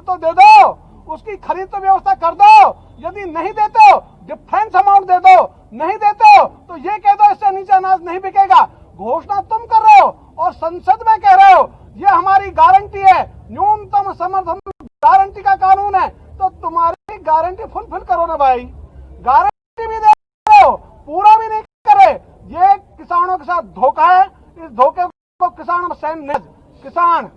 तो दे दो, उसकी खरीद तो व्यवस्था कर दो। यदि नहीं देते हो डिफरेंस अमाउंट दे दो, नहीं देते हो तो ये कह दो इससे नीचे अनाज नहीं बिकेगा। घोषणा तुम कर रहे हो और संसद में कह रहे हो ये हमारी गारंटी है, न्यूनतम समर्थन गारंटी का कानून है, तो तुम्हारी गारंटी फुलफिल करो ना भाई। गारंटी भी दे रहे हो, पूरा भी नहीं करे, ये किसानों के साथ धोखा है। इस धोखे को किसान सहन नहीं। किसान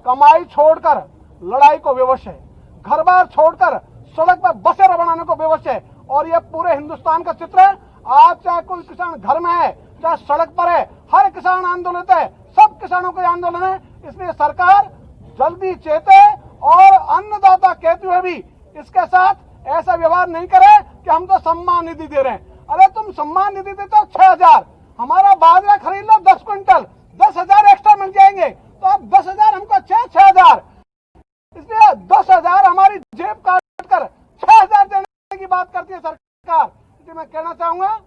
कमाई छोड़कर लड़ाई को विवश है, घर बार छोड़कर सड़क पर बसेरा बनाने को विवश है, और ये पूरे हिंदुस्तान का चित्र है। आज चाहे कोई किसान घर में है चाहे सड़क पर है, हर किसान आंदोलित है, सब किसानों का आंदोलन है। इसलिए सरकार जल्दी चेते और अन्नदाता कहते हुए भी इसके साथ ऐसा व्यवहार नहीं करे कि हम तो सम्मान निधि दे रहे हैं। अरे तुम सम्मान निधि देते हो 6,000, हमारा बाजरा खरीद लो 10 क्विंटल, 10,000 एक्स्ट्रा मिल जाएंगे, तो अब 10,000 हमको 6,000, इसलिए 10,000 हमारी जेब काट कर 6,000 देने की बात करती है सरकार। इसलिए मैं कहना चाहूंगा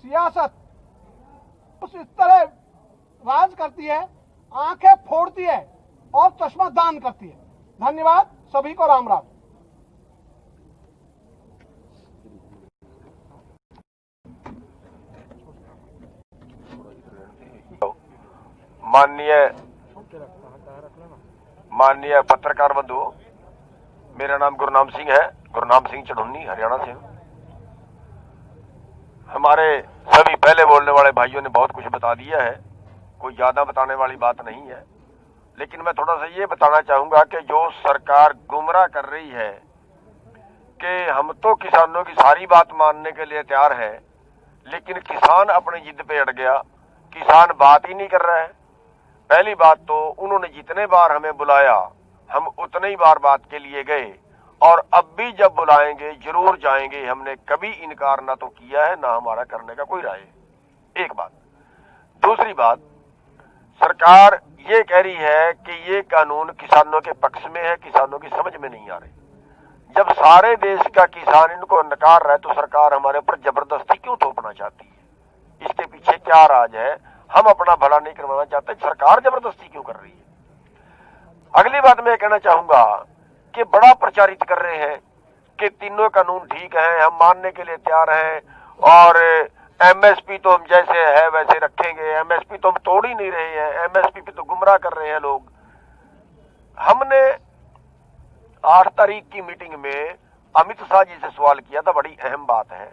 सियासत उस इस तरह राज करती है, आंखें फोड़ती है और चश्मा दान करती है। धन्यवाद, सभी को राम राम। माननीय पत्रकार बंधु, मेरा नाम गुरनाम सिंह है, गुरनाम सिंह चढ़ुन्नी, हरियाणा से। हमारे सभी पहले बोलने वाले भाइयों ने बहुत कुछ बता दिया है, कोई ज्यादा बताने वाली बात नहीं है। लेकिन मैं थोड़ा सा ये बताना चाहूंगा कि जो सरकार गुमराह कर रही है कि हम तो किसानों की सारी बात मानने के लिए तैयार है, लेकिन किसान अपनी जिद पे अड़ गया, किसान बात ही नहीं कर रहा है। पहली बात तो उन्होंने जितने बार हमें बुलाया हम उतने ही बार बात के लिए गए, और अब भी जब बुलाएंगे जरूर जाएंगे। हमने कभी इनकार ना तो किया है ना हमारा करने का कोई राय है। एक बात। दूसरी बात, सरकार ये कह रही है कि ये कानून किसानों के पक्ष में है, किसानों की समझ में नहीं आ रही। जब सारे देश का किसान इनको नकार रहा है तो सरकार हमारे ऊपर जबरदस्ती क्यों थोपना चाहती है? इसके पीछे क्या राज है? हम अपना भला नहीं करवाना चाहते, सरकार जबरदस्ती क्यों कर रही है? अगली बात मैं कहना चाहूंगा कि बड़ा प्रचारित कर रहे हैं कि तीनों कानून ठीक हैं, हम मानने के लिए तैयार हैं, और एमएसपी तो हम जैसे है वैसे रखेंगे। एमएसपी तो हम तोड़ ही नहीं रहे हैं, एमएसपी पे तो गुमराह कर रहे हैं लोग। हमने 8 तारीख की मीटिंग में अमित शाह जी से सवाल किया था, बड़ी अहम बात है।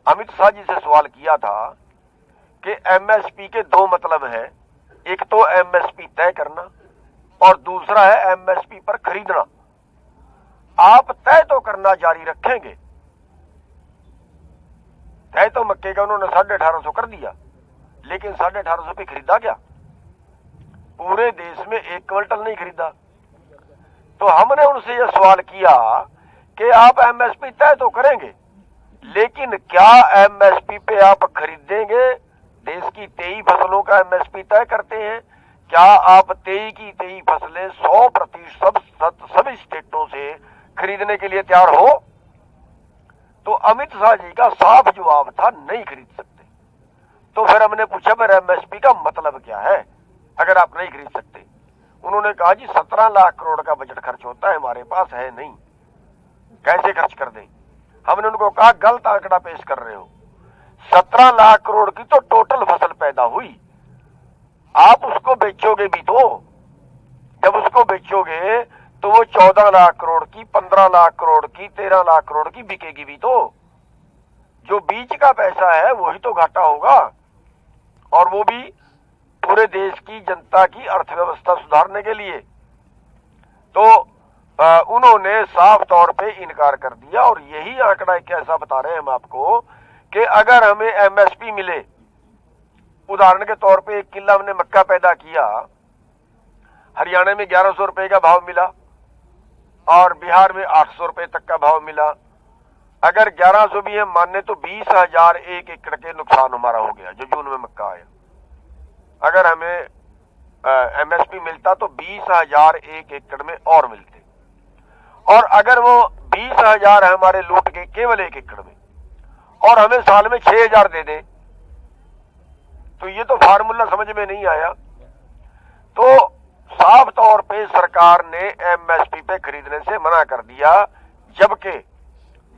अमित शाह जी से सवाल किया था कि एमएसपी के 2 मतलब हैं, एक तो एमएसपी तय करना और दूसरा है एमएसपी पर खरीदना। आप तय तो करना जारी रखेंगे, तय तो मक्के का उन्होंने 1850 कर दिया, लेकिन 1850 पे खरीदा क्या? पूरे देश में 1 क्विंटल नहीं खरीदा। तो हमने उनसे यह सवाल किया कि आप एमएसपी तय तो करेंगे, लेकिन क्या एमएसपी पे आप खरीदेंगे? देश की 23 फसलों का एमएसपी तय करते हैं, क्या आप 23 की 23 फसलें 100% सभी स्टेटों से खरीदने के लिए तैयार हो? तो अमित शाह जी का साफ जवाब था, नहीं खरीद सकते। तो फिर हमने पूछा फिर एमएसपी का मतलब क्या है अगर आप नहीं खरीद सकते? उन्होंने कहा जी 17 लाख करोड़ का बजट खर्च होता है, हमारे पास है नहीं, कैसे खर्च कर दें? हमने उनको कहा गलत आंकड़ा पेश कर रहे हो। 17 लाख करोड़ की तो टोटल फसल पैदा हुई, आप उसको बेचोगे भी तो, जब उसको बेचोगे तो वो 14 लाख करोड़ की, 15 लाख करोड़ की, 13 लाख करोड़ की बिकेगी भी तो। जो बीच का पैसा है वही तो घाटा होगा, और वो भी पूरे देश की जनता की अर्थव्यवस्था सुधारने के लिए। तो उन्होंने साफ तौर पे इनकार कर दिया। और यही आंकड़ा कैसा बता रहे हैं हम आपको कि अगर हमें एमएसपी मिले, उदाहरण के तौर पे 1 किला हमने मक्का पैदा किया, हरियाणा में 1100 रुपए का भाव मिला और बिहार में 800 रुपए तक का भाव मिला। अगर 1100 भी हम माने तो 20,000 1 एकड़ के नुकसान हमारा हो गया जो जून में मक्का आया। अगर हमें एमएसपी मिलता तो 20,000 1 एकड़ में और मिलते, और अगर वो 20,000 हमारे लूट के केवल 1 एकड़ में और हमें साल में 6,000 दे दे, तो ये तो फार्मूला समझ में नहीं आया। तो साफ तौर पे सरकार ने एमएसपी पे खरीदने से मना कर दिया, जबकि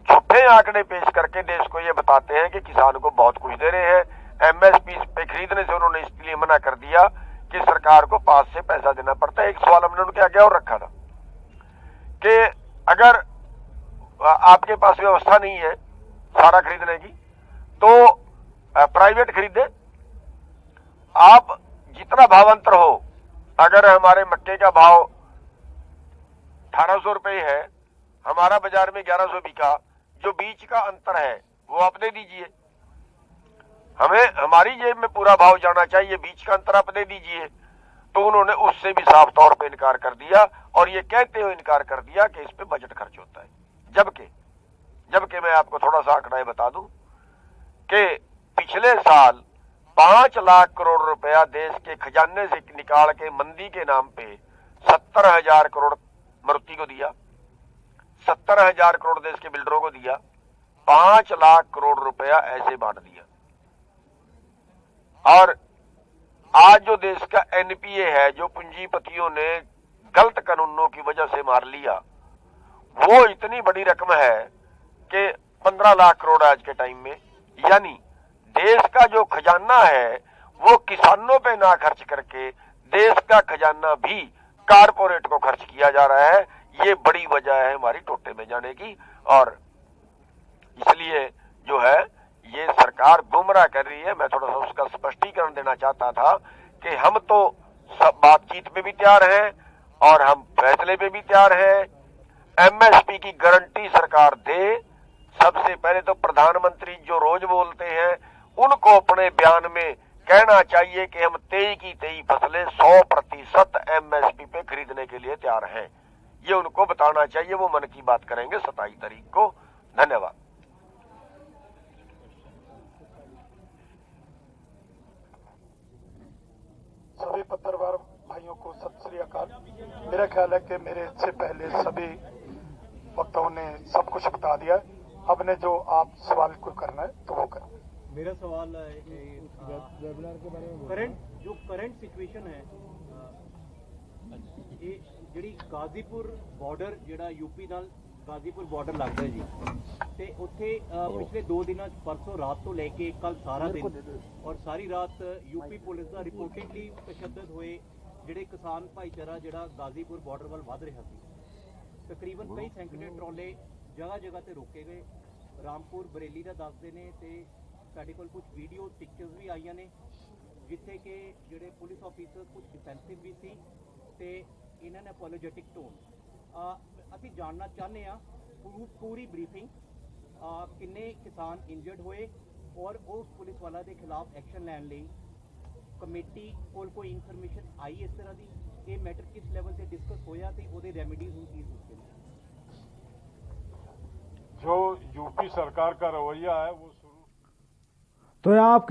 झूठे आंकड़े पेश करके देश को ये बताते हैं कि किसान को बहुत कुछ दे रहे हैं। एमएसपी पे खरीदने से उन्होंने इसलिए मना कर दिया कि सरकार को पास से पैसा देना पड़ता है। एक सवाल हमने उनके आगे और रखा था कि अगर आपके पास व्यवस्था नहीं है सारा खरीदने की तो प्राइवेट खरीदे। आप जितना भावांतर हो, अगर हमारे मक्के का भाव 1800 रुपये है, हमारा बाजार में 1100 बिका, जो बीच का अंतर है वो आप दे दीजिए। हमें हमारी जेब में पूरा भाव जाना चाहिए, बीच का अंतर आप दे दीजिए। तो उन्होंने उससे भी साफ तौर पे इनकार कर दिया और ये कहते हुए इनकार कर दिया कि इस पे बजट खर्च होता है। जबकि मैं आपको थोड़ा सा आंकड़ा बता दूं कि पिछले साल 5 लाख करोड़ रुपया देश के खजाने से निकाल के मंदी के नाम पे 70,000 करोड़ मारुति को दिया, 70,000 करोड़ देश के बिल्डरों को दिया, 5 लाख करोड़ रुपया ऐसे बांट दिया। और आज जो देश का एनपीए है, जो पूंजीपतियों ने गलत कानूनों की वजह से मार लिया, वो इतनी बड़ी रकम है कि 15 लाख करोड़ आज के टाइम में। यानी देश का जो खजाना है वो किसानों पे ना खर्च करके देश का खजाना भी कारपोरेट को खर्च किया जा रहा है। ये बड़ी वजह है हमारी टोटे में जाने की। और इसलिए जो है ये सरकार गुमराह कर रही है। मैं थोड़ा सा उसका स्पष्टीकरण देना चाहता था कि हम तो सब बातचीत पे भी तैयार हैं और हम फैसले पे भी तैयार हैं। एमएसपी की गारंटी सरकार दे। सबसे पहले तो प्रधानमंत्री जो रोज बोलते हैं उनको अपने बयान में कहना चाहिए कि हम 23 की 23 फसलें 100% एमएसपी पे खरीदने के लिए तैयार हैं। ये उनको बताना चाहिए। वो मन की बात करेंगे 27 तारीख को। धन्यवाद। सभी पत्रकार भाइयों को सत श्री अकाल। मेरा ख्याल है कि मेरे से पहले सभी वक्ताओं ने सब कुछ बता दिया। अब ने जो आप सवाल को करना है तो वो करें। मेरा सवाल वेबिनार के बारे में करंट सिचुएशन है ये ਜਿਹੜੀ गाजीपुर ਬਾਰਡਰ ਜਿਹੜਾ यूपी ਨਾਲ गाजीपुर ਬਾਰਡਰ ਲੱਗਦਾ ਜੀ ਤੇ ਉੱਥੇ ਪਿਛਲੇ 2 ਦਿਨਾਂ ਪਰਸੋਂ ਰਾਤ ਤੋਂ ਲੈ ਕੇ ਕੱਲ ਸਾਰਾ ਦਿਨ ਔਰ ਸਾਰੀ ਰਾਤ यूपी ਪੁਲਿਸ ਦਾ ਰਿਪੋਰਟਿਡਲੀ ਤਸ਼ੱਦਦ ਹੋਏ ਜਿਹੜੇ ਕਿਸਾਨ ਭਾਈਚਾਰਾ ਜਿਹੜਾ गाजीपुर ਬਾਰਡਰ ਵੱਲ ਵਧ ਰਿਹਾ ਸੀ। ਤਕਰੀਬਨ ਕਈ ਸੈਂਕੜੇ ਟਰਾਲੇ ਜਗ੍ਹਾ ਜਗ੍ਹਾ ਤੇ ਰੋਕੇ ਗਏ। ਰਾਮਪੁਰ ਬਰੇਲੀ ਦਾ ਦੱਸਦੇ ਨੇ ਤੇ ਸਾਡੇ ਕੋਲ ਕੁਝ ਵੀਡੀਓ ਪਿਕਚਰਸ ਵੀ ਆਈਆਂ ਨੇ ਜਿੱਥੇ ਕਿ ਜਿਹੜੇ ਪੁਲਿਸ ਆਫੀਸਰ ਕੁਝ ਡਿਫੈਂਸਿਵ ਵੀ ਸੀ ਤੇ ਇਹਨਾਂ ਨੇ ਅਪੋਲੋਜੈਟਿਕ ਟੋਨ। ਅਸੀਂ ਜਾਣਨਾ ਚਾਹੁੰਦੇ ਹਾਂ ਪੂਰੀ ਬਰੀਫਿੰਗ ਕਿੰਨੇ ਕਿਸਾਨ ਇੰਜਰਡ ਹੋਏ ਔਰ ਉਸ ਪੁਲਿਸ ਵਾਲਾ ਦੇ ਖਿਲਾਫ ਐਕਸ਼ਨ ਲੈਣ ਲਈ ਕਮੇਟੀ ਕੋਲ ਕੋਈ ਇਨਫੋਰਮੇਸ਼ਨ ਆਈ ਇਸ ਤਰ੍ਹਾਂ ਦੀ। ਇਹ ਮੈਟਰ ਕਿਸ ਲੈਵਲ ਤੇ ਡਿਸਕਸ ਹੋਇਆ ਤੇ ਉਹਦੇ ਰੈਮੀਡੀਜ਼ ਹੁਣ ਕੀ ਹੋ ਸਕਦੀਆਂ। जो यूपी सरकार का रवैया है वो शुरू तो यहाँ आप